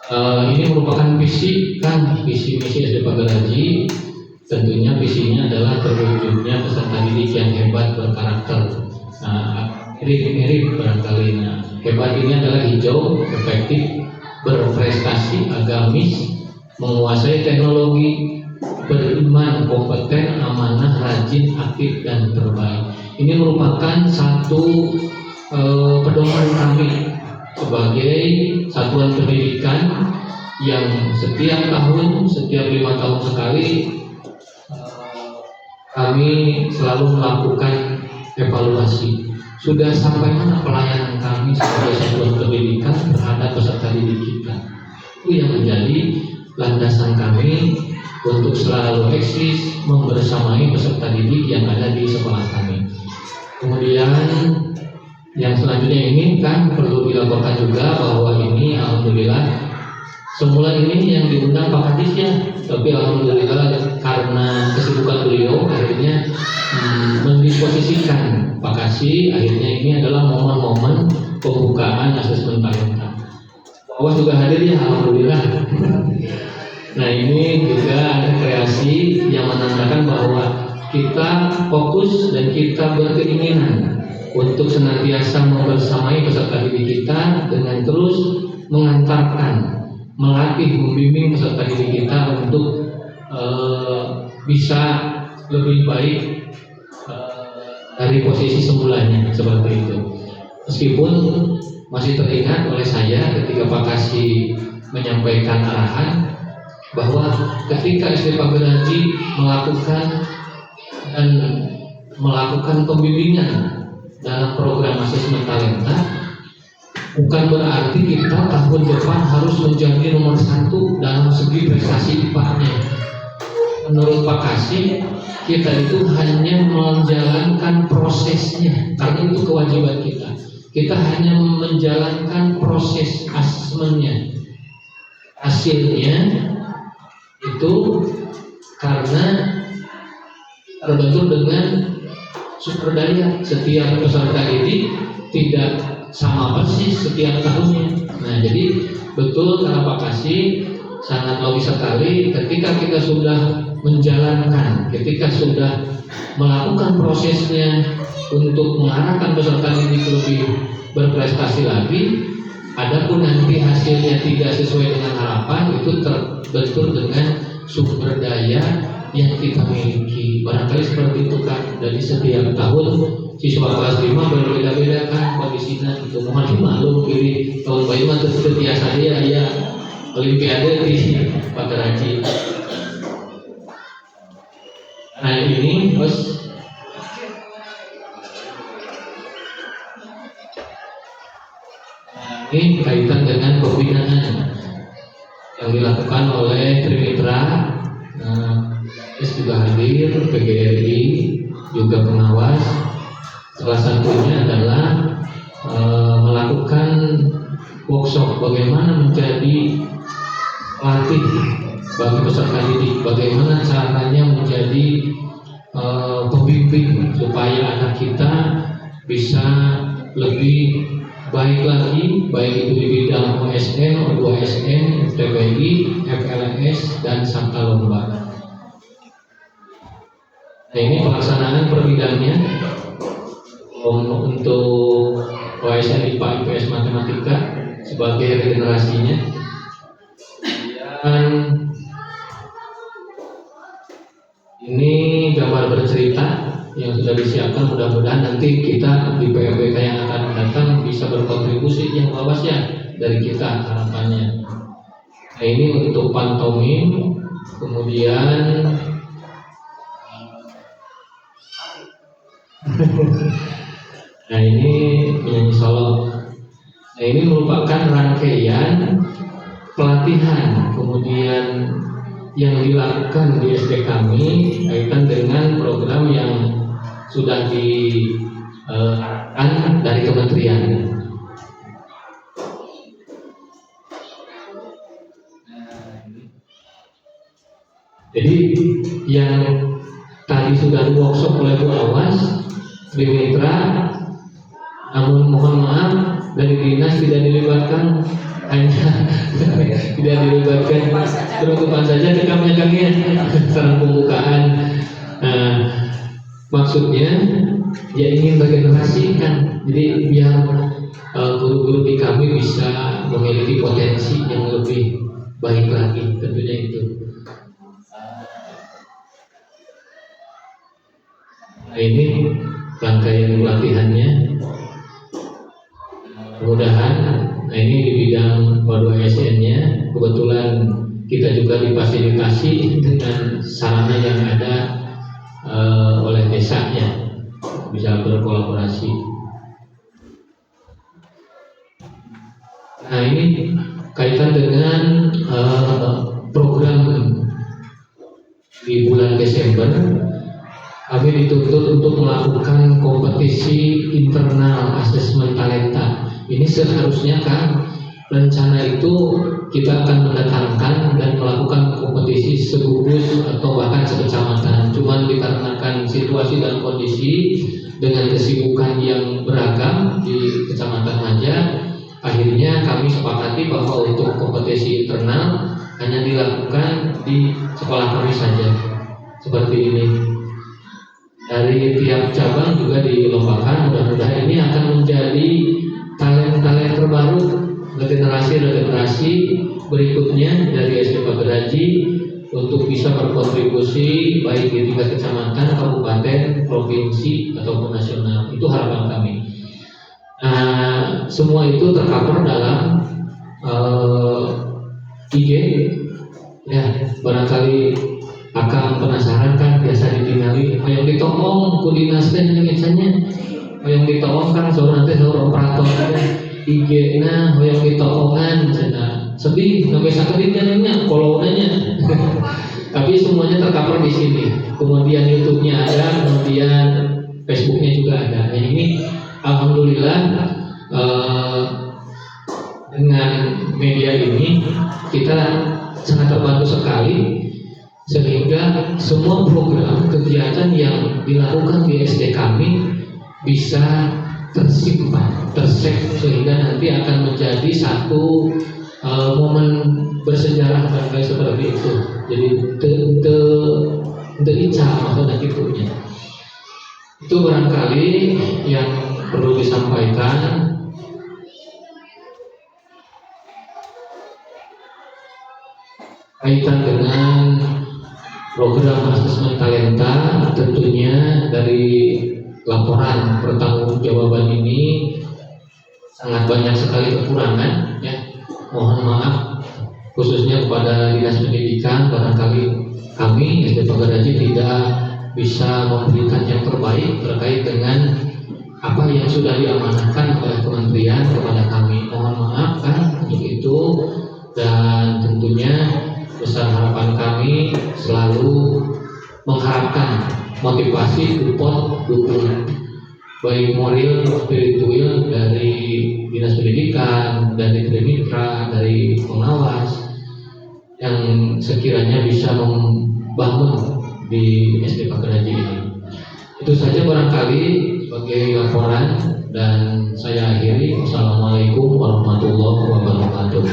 Ini merupakan visi misi SD Pagaraji. Tentunya visinya adalah terwujudnya peserta didik yang hebat berkarakter. Mirip barangkali. Hebat ini adalah hijau, efektif, berprestasi, agamis, menguasai teknologi, beriman, kompeten, amanah, rajin, aktif, dan terbaik. Ini merupakan satu pedoman kami sebagai satuan pendidikan yang setiap 5 tahun sekali kami selalu melakukan evaluasi. Sudah sampai mana pelayanan kami sebagai satuan pendidikan terhadap peserta didik kita? Itu yang menjadi landasan kami untuk selalu eksis membersamai peserta didik yang ada di sekolah kami. Kemudian yang selanjutnya ini perlu dilaporkan juga bahwa ini alhamdulillah semula ini yang diundang Pak Kadis ya, tapi alhamdulillah karena kesibukan beliau akhirnya mendisposisikan Pak Kasih. Akhirnya ini adalah momen-momen pembukaan asesmen talenta. Bahwa juga hadir ya, alhamdulillah. Nah, ini juga ada kreasi yang menandakan bahwa kita fokus dan kita berkeinginan untuk senantiasa membersamai peserta didik kita dengan terus mengantarkan, melatih, membimbing peserta didik kita untuk bisa lebih baik dari posisi semulanya, seperti itu. Meskipun masih teringat oleh saya ketika Pak Kasih menyampaikan arahan bahwa ketika SD Pagaraji melakukan pembimbingan dalam program asesmen talenta, bukan berarti kita tahun depan harus menjadi nomor 1 dalam segi prestasi IPA-nya. Menurut Pak Kasih, kita itu hanya menjalankan prosesnya, karena itu kewajiban kita. Kita hanya menjalankan proses asesmennya. Hasilnya itu karena terbentuk dengan sumber daya. Setiap peserta didik tidak sama persis setiap tahunnya. Nah, jadi betul kata Pak Kasih, sangat logis sekali ketika kita sudah menjalankan, ketika sudah melakukan prosesnya untuk mengarahkan peserta didik lebih berprestasi lagi. Adapun nanti hasilnya tidak sesuai dengan harapan, itu terbentur dengan sumber daya yang kita miliki. Barangkali seperti itu kan. Dari setiap tahun siswa kelas 5 berbeda-beda kan kondisinya itu. Mohon dimaklum pilih tahun bayi mah biasa dia ya olimpiade di Pagaraji. Nah, ini terus ini kaitan dengan pembinaan yang dilakukan oleh Trimitra. Juga hadir, PGRI juga pengawas. Salah satunya adalah melakukan workshop bagaimana menjadi pelatih bagi peserta didik, bagaimana caranya menjadi pembimbing supaya anak kita bisa lebih baik lagi, baik itu di bidang OSN, O2SN, FTBI, FLNS, dan Sangka Lomba. Nah, ini pelaksanaan per bidangnya untuk OSN IPA, IPS, Matematika sebagai regenerasinya. Dan ini gambar bercerita yang sudah disiapkan, mudah-mudahan nanti kita di PLBK yang akan datang bisa berkontribusi yang luas ya dari kita harapannya. Nah, ini untuk pantomim, kemudian nah ini penyanyi solo. Nah, ini merupakan rangkaian pelatihan kemudian yang dilakukan di SD kami kaitan dengan program yang sudah diarahkan dari kementerian. Jadi yang tadi sudah workshop oleh Bu Awas di Mitra, namun mohon maaf dari dinas tidak dilibatkan, hanya tidak dilibatkan penutupan saja rekamnya Kang ya, sarang pembukaan. Nah, maksudnya ya ingin regenerasikan, jadi biar guru-guru di kami bisa memiliki potensi yang lebih baik lagi, tentunya itu. Nah, ini rangkaian latihannya. Mudah-mudahan, nah ini di bidang waduh ASN-nya, kebetulan kita juga difasilitasi dengan sarana yang ada oleh desanya, bisa berkolaborasi. Nah ini kaitan dengan program di bulan Desember, kami dituntut untuk melakukan kompetisi internal asesmen talenta. Ini seharusnya kan rencana itu kita akan mendatangkan dan melakukan kompetisi segugus atau bahkan sekecamatan. Cuman dikarenakan situasi dan kondisi dengan kesibukan yang beragam di Kecamatan Maja, akhirnya kami sepakati bahwa untuk kompetisi internal hanya dilakukan di sekolah kami saja. Seperti ini. Dari tiap cabang juga dilombakan. Mudah-mudahan ini akan menjadi talent-talent terbaru, regenerasi berikutnya dari SD Pageraji untuk bisa berkontribusi baik di tingkat kecamatan, kabupaten, provinsi ataupun nasional. Itu harapan kami. Nah, semua itu tercover dalam IG. Ya, barangkali akan penasaran kan, biasa ditinggali yang ditolong ku dinas teh biasanya yang ditolong kan seorang nanti seorang operator IG na yang ditolongan sedih sampai sakit jadinya kolonanya tapi semuanya tercover di sini. Kemudian YouTube-nya ada, kemudian Facebook-nya juga ada. Nah, ini alhamdulillah dengan media ini kita sangat terbantu sekali, sehingga semua program kegiatan yang dilakukan di SD kami bisa tersimpan, tersave, sehingga nanti akan menjadi satu momen bersejarah kayak seperti itu. Jadi ica maksudnya gitunya. Itu barangkali yang perlu disampaikan. Kaitan dengan program asesmen talenta, tentunya dari laporan pertanggungjawaban ini sangat banyak sekali kekurangan, ya. Mohon maaf khususnya kepada Dinas Pendidikan, barangkali kami SD Pageraji tidak bisa memberikan yang terbaik terkait dengan apa yang sudah diamanahkan oleh kementerian kepada kami. Mohon maaf kan untuk itu, dan tentunya besar harapan kami selalu mengharapkan motivasi, support, dukungan baik moral, spiritual dari Dinas Pendidikan, dari Mitra, dari pengawas yang sekiranya bisa membangun di SD Pageraji ini. Itu saja barangkali sebagai laporan, dan saya akhiri. Wassalamualaikum warahmatullahi wabarakatuh.